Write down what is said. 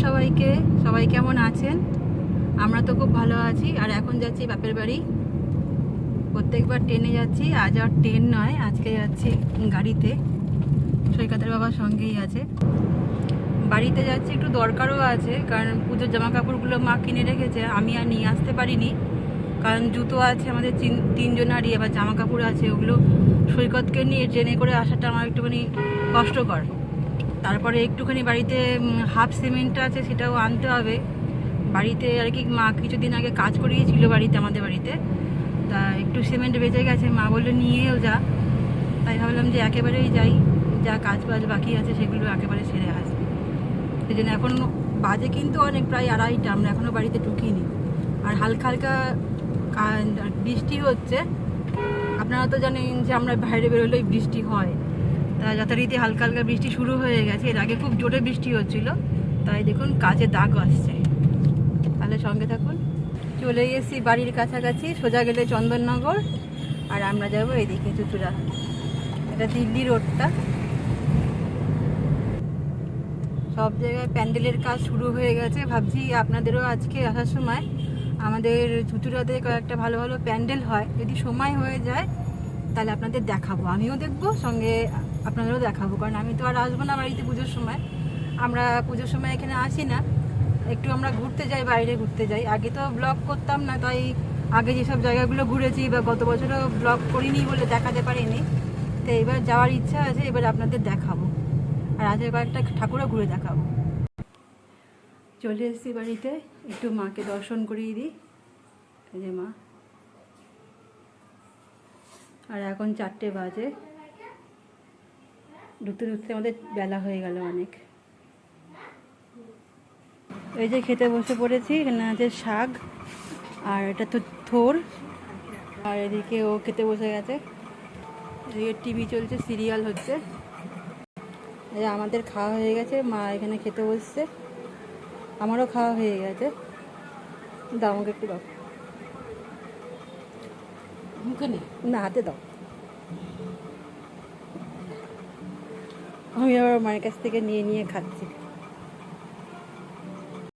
সবাইকে, সবাই কেমন আছেন? আমরা তো খুব ভালো আছি। আর এখন যাচ্ছি বাপের বাড়ি। প্রত্যেকবার ট্রেনে যাচ্ছি, আজ আর ট্রেন নয়, আজকে যাচ্ছি গাড়িতে। সৈকতের বাবার সঙ্গেই আছে। বাড়িতে যাচ্ছি, একটু দরকারও আছে, কারণ পুজোর জামা কাপড়গুলো মা কিনে রেখেছে, আমি আর নিয়ে আসতে পারিনি। কারণ জুতো আছে আমাদের তিনজনারই, এবার জামা কাপড় আছে, ওগুলো সৈকতকে নিয়ে ট্রেনে করে আসাটা আমার একটুখানি কষ্টকর। তারপরে একটুখানি বাড়িতে হাফ সিমেন্টটা আছে, সেটাও আনতে হবে। বাড়িতে আর কি মা কিছুদিন আগে কাজ করিয়েছিল বাড়িতে, আমাদের বাড়িতে, তা একটু সিমেন্ট বেঁচে গেছে, মা বললো নিয়েও যা। তাই ভাবলাম যে একেবারেই যাই, যা কাজ বাজ বাকি আছে সেগুলো একেবারে সেরে আসবে। সেই জন্য এখন বাজে কিন্তু অনেক, প্রায় 2:30, আমরা এখনও বাড়িতে ঢুকিনি। আর হালকা হালকা বৃষ্টি হচ্ছে। আপনারা তো জানেন যে আমরা বাইরে বেরোলেই বৃষ্টি হয়, তা যথারীতি হালকা হালকা বৃষ্টি শুরু হয়ে গেছে। এর আগে খুব জোরে বৃষ্টি হচ্ছিল, তাই দেখুন কাজে দাগ আসছে। তাহলে সঙ্গে থাকুন। চলে এসেছি বাড়ির কাছাকাছি, সোজা গেলে চন্দননগর, আর আমরা যাব এইদিকে চুচুড়া। এটা দিল্লি রোডটা। সব জায়গায় প্যান্ডেলের কাজ শুরু হয়ে গেছে। ভাবছি আপনাদেরও আজকে আসার সময় আমাদের চুচুড়াতে কয়েকটা ভালো ভালো প্যান্ডেল হয়, যদি সময় হয়ে যায় তাহলে আপনাদের দেখাবো, আমিও দেখবো, সঙ্গে আপনাদেরও দেখাবো। কারণ আমি তো আর আসবো না বাড়িতে পুজোর সময়, আমরা পুজোর সময় এখানে আসি না, একটু আমরা ঘুরতে যাই, বাইরে ঘুরতে যাই। আগে তো ব্লগ করতাম না, তাই আগে যেসব জায়গাগুলো ঘুরেছি বা গত বছরও ব্লগ করিনি বলে দেখাতে পারিনি। তো এবার যাওয়ার ইচ্ছা আছে, এবার আপনাদের দেখাবো, আর আজকে কয়েকটা ঠাকুরও ঘুরে দেখাবো। চলে এসেছি বাড়িতে, একটু মাকে দর্শন করিয়ে দিই। এই যে মা। আর এখন 4টে বাজে, ঢুকতে ঢুকতে আমাদের বেলা হয়ে গেল অনেক। এই যে খেতে বসে পড়েছি, এখানে আছে শাক, আর এটা তো থোর, আর এদিকে ও খেতে বসে গেছে। এদিকে টিভি চলছে, সিরিয়াল হচ্ছে। এই আমাদের খাওয়া হয়ে গেছে, মা এখানে খেতে বসছে, আমারও খাওয়া হয়ে গেছে। দাও আমাকে একটু দাও, না হাতে দাও। আমি আবার মায়ের কাছ থেকে নিয়ে নিয়ে খাচ্ছি।